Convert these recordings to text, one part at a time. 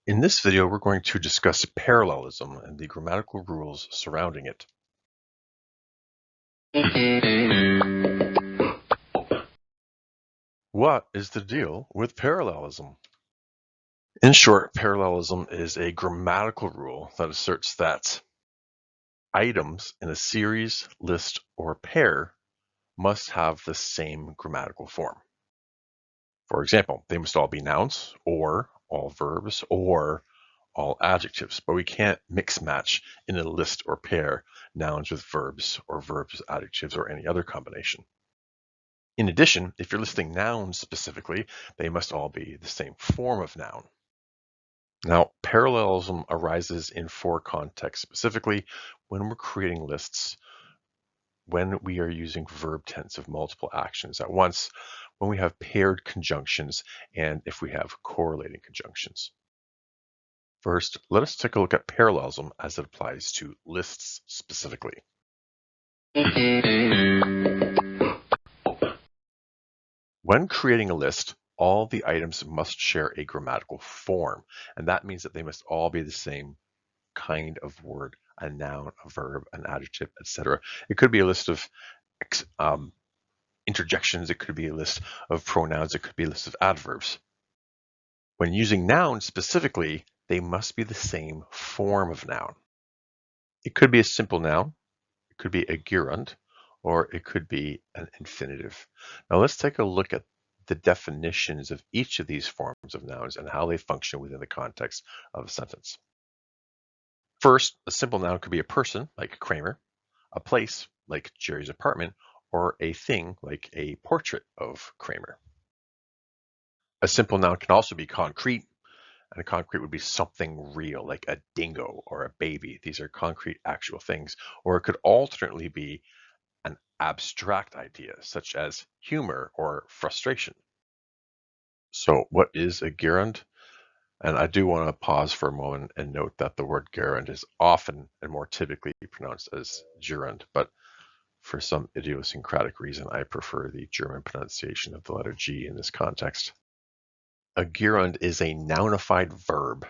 In this video, we're going to discuss parallelism and the grammatical rules surrounding it. What is the deal with parallelism? In short, parallelism is a grammatical rule that asserts that items in a series, list, or pair must have the same grammatical form. For example, they must all be nouns, or all verbs, or all adjectives, but we can't mix match in a list or pair nouns with verbs or verbs with adjectives or any other combination. In addition, if you're listing nouns specifically, they must all be the same form of noun. Now, parallelism arises in four contexts, specifically when we're creating lists, when we are using verb tense of multiple actions at once, when we have paired conjunctions, and if we have correlating conjunctions. First, let us take a look at parallelism as it applies to lists specifically. When creating a list, all the items must share a grammatical form, and that means that they must all be the same kind of word, a noun, a verb, an adjective, etc. It could be a list of interjections, it could be a list of pronouns, it could be a list of adverbs. When using nouns specifically, they must be the same form of noun. It could be a simple noun, it could be a gerund, or it could be an infinitive. Now let's take a look at the definitions of each of these forms of nouns and how they function within the context of a sentence. First, a simple noun could be a person, like Kramer, a place, like Jerry's apartment, or a thing, like a portrait of Kramer. A simple noun can also be concrete, and a concrete would be something real, like a dingo or a baby. These are concrete, actual things. Or it could alternately be an abstract idea, such as humor or frustration. So what is a gerund? And I do want to pause for a moment and note that the word gerund is often and more typically pronounced as gerund, but for some idiosyncratic reason, I prefer the German pronunciation of the letter G in this context. A gerund is a nounified verb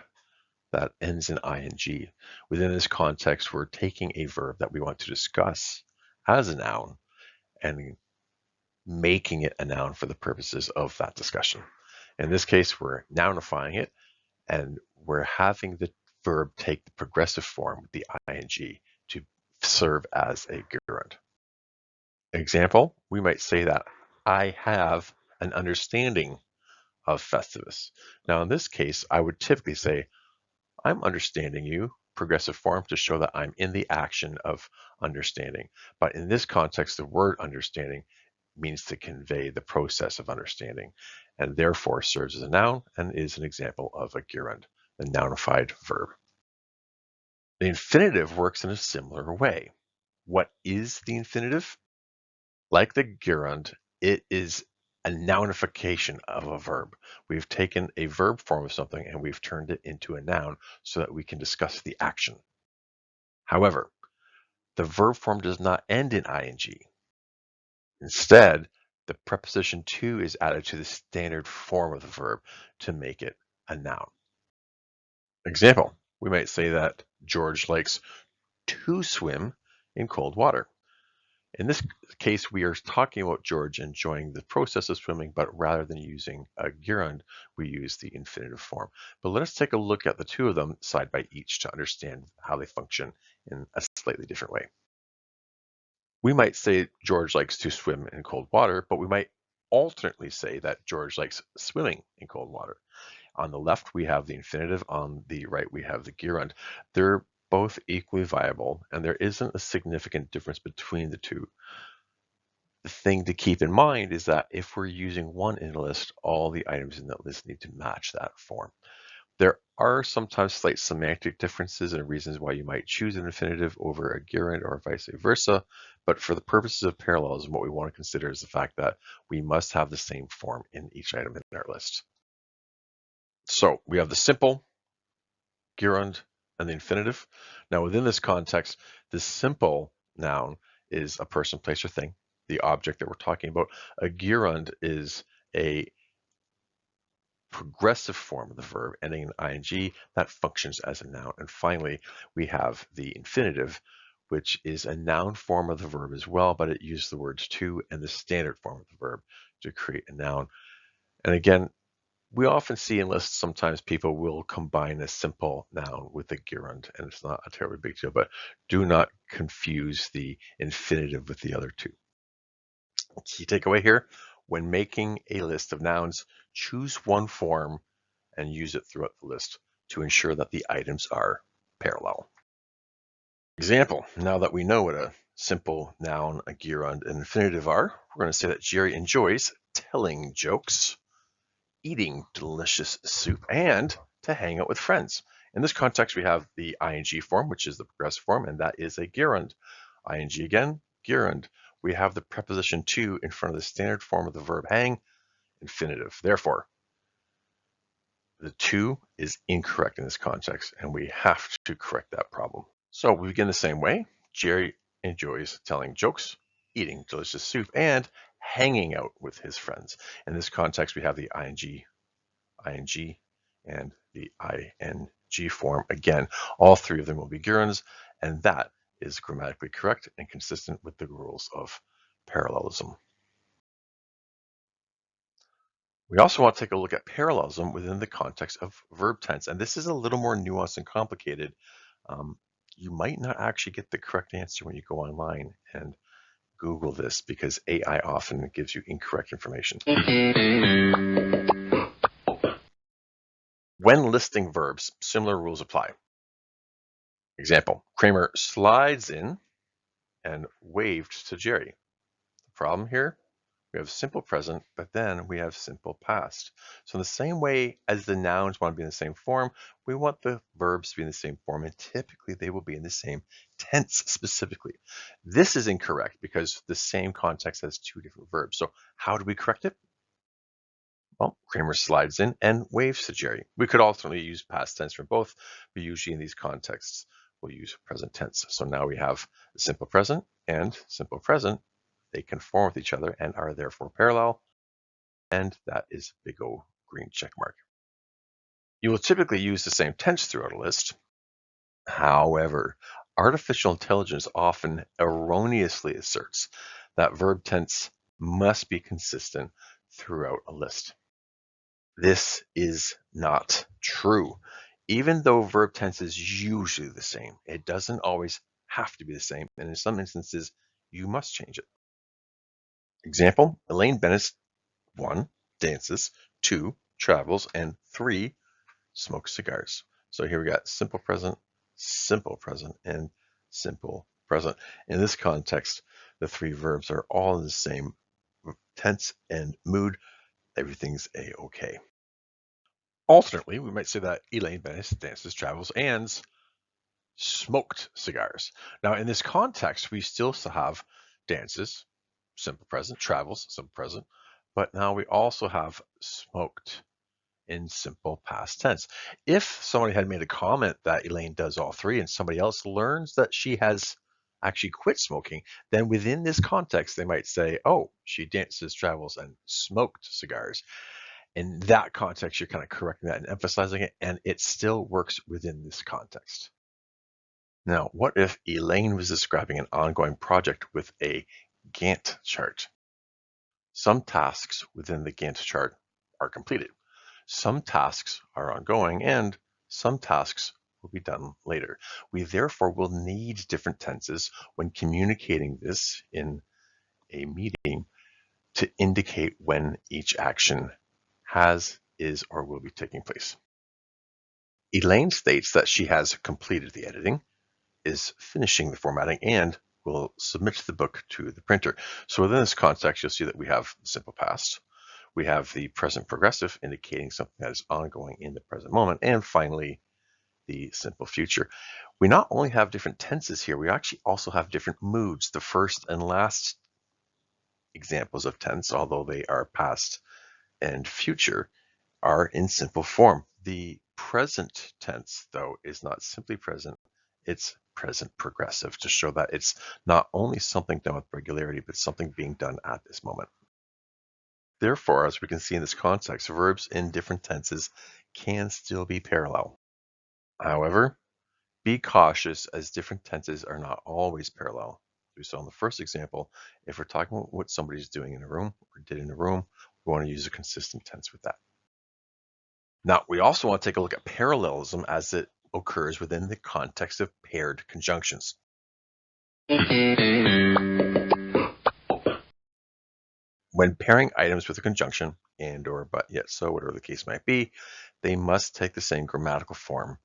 that ends in ing. Within this context, we're taking a verb that we want to discuss as a noun and making it a noun for the purposes of that discussion. In this case, we're nounifying it, and we're having the verb take the progressive form with the ing to serve as a gerund. Example, we might say that I have an understanding of Festivus. Now, in this case, I would typically say, I'm understanding you, progressive form, to show that I'm in the action of understanding. But in this context, the word understanding means to convey the process of understanding, and therefore serves as a noun and is an example of a gerund, a nounified verb. The infinitive works in a similar way. What is the infinitive? Like the gerund, it is a nounification of a verb. We've taken a verb form of something and we've turned it into a noun so that we can discuss the action. However, the verb form does not end in ing. Instead, the preposition to is added to the standard form of the verb to make it a noun. Example, we might say that George likes to swim in cold water. In this case, we are talking about George enjoying the process of swimming, but rather than using a gerund, we use the infinitive form. But let us take a look at the two of them side by each to understand how they function in a slightly different way. We might say George likes to swim in cold water, but we might alternately say that George likes swimming in cold water. On the left, we have the infinitive. On the right, we have the gerund. They're both equally viable, and there isn't a significant difference between the two. The thing to keep in mind is that if we're using one in a list, all the items in that list need to match that form. There are sometimes slight semantic differences and reasons why you might choose an infinitive over a gerund or vice versa, but for the purposes of parallelism, what we want to consider is the fact that we must have the same form in each item in our list. So we have the simple, gerund, and the infinitive. Now within this context, the simple noun is a person, place, or thing, the object that we're talking about. A gerund is a progressive form of the verb ending in ing that functions as a noun. And finally, we have the infinitive, which is a noun form of the verb as well, but it uses the words to and the standard form of the verb to create a noun. And again, we often see in lists sometimes people will combine a simple noun with a gerund, and it's not a terribly big deal, but do not confuse the infinitive with the other two. Key takeaway here, when making a list of nouns, choose one form and use it throughout the list to ensure that the items are parallel. Example, now that we know what a simple noun, a gerund, and infinitive are, we're going to say that Jerry enjoys telling jokes, eating delicious soup, and to hang out with friends. In this context, we have the ing form, which is the progressive form, and that is a gerund. Ing again, gerund. We have the preposition to in front of the standard form of the verb hang, infinitive. Therefore, the to is incorrect in this context, and we have to correct that problem. So we begin the same way. Jerry enjoys telling jokes, eating delicious soup, and hanging out with his friends. In this context, we have the ing, and the ing form. Again, all three of them will be gerunds, and that is grammatically correct and consistent with the rules of parallelism. We also want to take a look at parallelism within the context of verb tense, and this is a little more nuanced and complicated. You might not actually get the correct answer when you go online and Google this, because AI often gives you incorrect information. When listing verbs, similar rules apply. Example, Kramer slides in and waved to Jerry. The problem here, we have simple present, but then we have simple past. So in the same way as the nouns want to be in the same form, we want the verbs to be in the same form, and typically they will be in the same tense specifically. This is incorrect because the same context has two different verbs. So how do we correct it? Well, Kramer slides in and waves to Jerry. We could ultimately use past tense for both, but usually in these contexts, we'll use present tense. So now we have simple present and simple present. They conform with each other and are therefore parallel. And that is big O green check mark. You will typically use the same tense throughout a list. However, artificial intelligence often erroneously asserts that verb tense must be consistent throughout a list. This is not true. Even though verb tense is usually the same, it doesn't always have to be the same, and in some instances, you must change it. Example, Elaine Bennett 1, dances, 2, travels, and 3, smokes cigars. So here we got simple present, and simple present. In this context, the three verbs are all in the same tense and mood. Everything's a-okay. Alternately, we might say that Elaine Bennett dances, travels, and smoked cigars. Now, in this context, we still have dances, simple present, travels, simple present, but now we also have smoked in simple past tense. If somebody had made a comment that Elaine does all three and somebody else learns that she has actually quit smoking, then within this context, they might say, oh, she dances, travels, and smoked cigars. In that context, you're kind of correcting that and emphasizing it, and it still works within this context. Now, what if Elaine was describing an ongoing project with a Gantt chart? Some tasks within the Gantt chart are completed. Some tasks are ongoing, and some tasks will be done later. We therefore will need different tenses when communicating this in a meeting to indicate when each action has, is, or will be taking place. Elaine states that she has completed the editing, is finishing the formatting, and will submit the book to the printer. So within this context, you'll see that we have the simple past, we have the present progressive indicating something that is ongoing in the present moment, and finally, the simple future. We not only have different tenses here, we actually also have different moods. The first and last examples of tense, although they are past and future, are in simple form. The present tense, though, is not simply present, it's present progressive to show that it's not only something done with regularity, but something being done at this moment. Therefore, as we can see in this context, verbs in different tenses can still be parallel. However, be cautious as different tenses are not always parallel. As we saw in the first example, if we're talking about what somebody's doing in a room or did in a room, we want to use a consistent tense with that. Now, we also want to take a look at parallelism as it occurs within the context of paired conjunctions. When pairing items with a conjunction, and or but yet so, whatever the case might be, they must take the same grammatical form,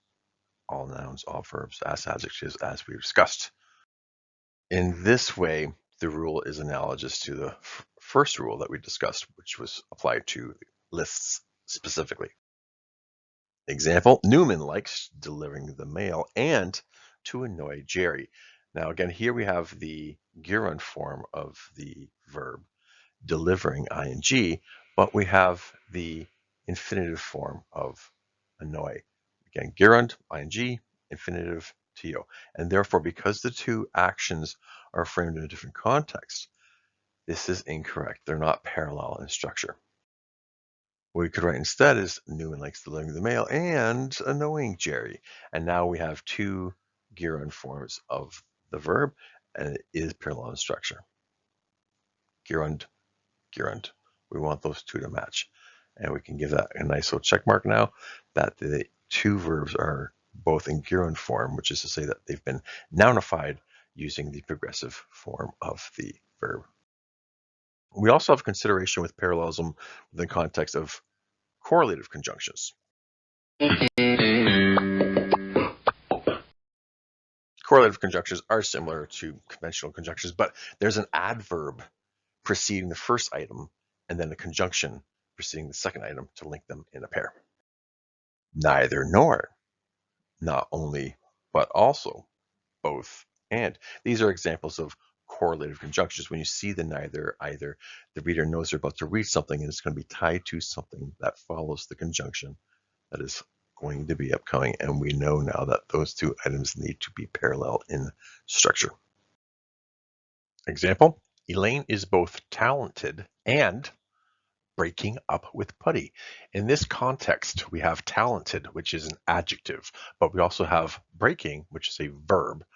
all nouns, all verbs, as adjectives, as we discussed. In this way, the rule is analogous to the first rule that we discussed, which was applied to lists specifically. Example, Newman likes delivering the mail and to annoy Jerry. Now, again, here we have the gerund form of the verb delivering ing, but we have the infinitive form of annoy. Again, gerund, ing, infinitive, to. And therefore, because the two actions are framed in a different context, this is incorrect. They're not parallel in structure. What we could write instead is Newman likes delivering the mail and annoying Jerry. And now we have two gerund forms of the verb, and it is parallel in structure. Gerund, gerund. We want those two to match. And we can give that a nice little check mark now that the two verbs are both in gerund form, which is to say that they've been nounified using the progressive form of the verb. We also have consideration with parallelism within the context of correlative conjunctions. Correlative conjunctions are similar to conventional conjunctions, but there's an adverb preceding the first item and then a conjunction preceding the second item to link them in a pair. Neither nor, not only, but also, both, and. These are examples of correlative conjunctions. When you see the neither, either, the reader knows they're about to read something and it's going to be tied to something that follows the conjunction that is going to be upcoming. And we know now that those two items need to be parallel in structure. Example, Elaine is both talented and breaking up with Putty. In this context, we have talented, which is an adjective, but we also have breaking, which is a verb.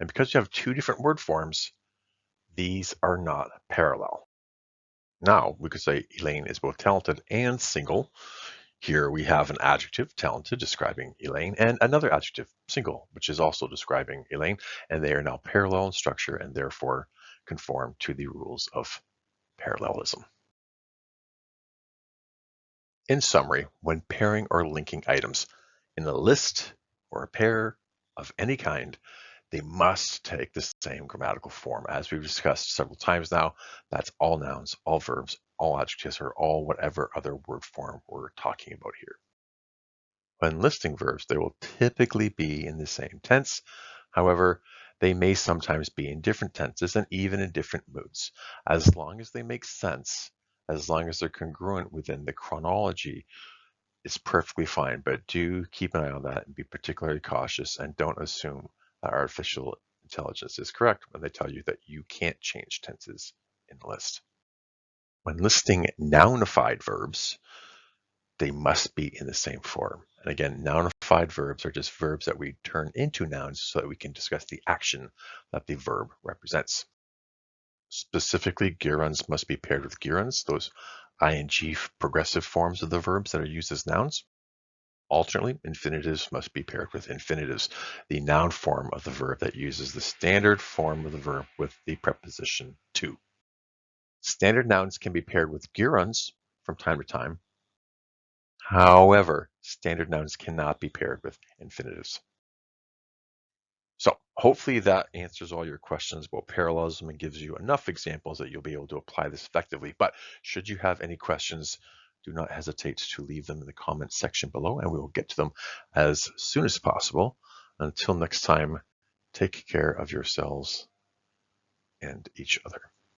And because you have two different word forms, these are not parallel. Now, we could say Elaine is both talented and single. Here we have an adjective, talented, describing Elaine, and another adjective, single, which is also describing Elaine, and they are now parallel in structure and therefore conform to the rules of parallelism. In summary, when pairing or linking items in a list or a pair of any kind, they must take the same grammatical form. As we've discussed several times now, that's all nouns, all verbs, all adjectives, or all whatever other word form we're talking about here. When listing verbs, they will typically be in the same tense. However, they may sometimes be in different tenses and even in different moods. As long as they make sense, as long as they're congruent within the chronology, it's perfectly fine. But do keep an eye on that and be particularly cautious and don't assume that artificial intelligence is correct when they tell you that you can't change tenses in the list. When listing nounified verbs, they must be in the same form. And again, nounified verbs are just verbs that we turn into nouns so that we can discuss the action that the verb represents. Specifically, gerunds must be paired with gerunds, those ing progressive forms of the verbs that are used as nouns. Alternately, infinitives must be paired with infinitives, the noun form of the verb that uses the standard form of the verb with the preposition to. Standard nouns can be paired with gerunds from time to time. However, standard nouns cannot be paired with infinitives. So hopefully that answers all your questions about parallelism and gives you enough examples that you'll be able to apply this effectively. But should you have any questions, do not hesitate to leave them in the comments section below and we will get to them as soon as possible. Until next time, take care of yourselves and each other.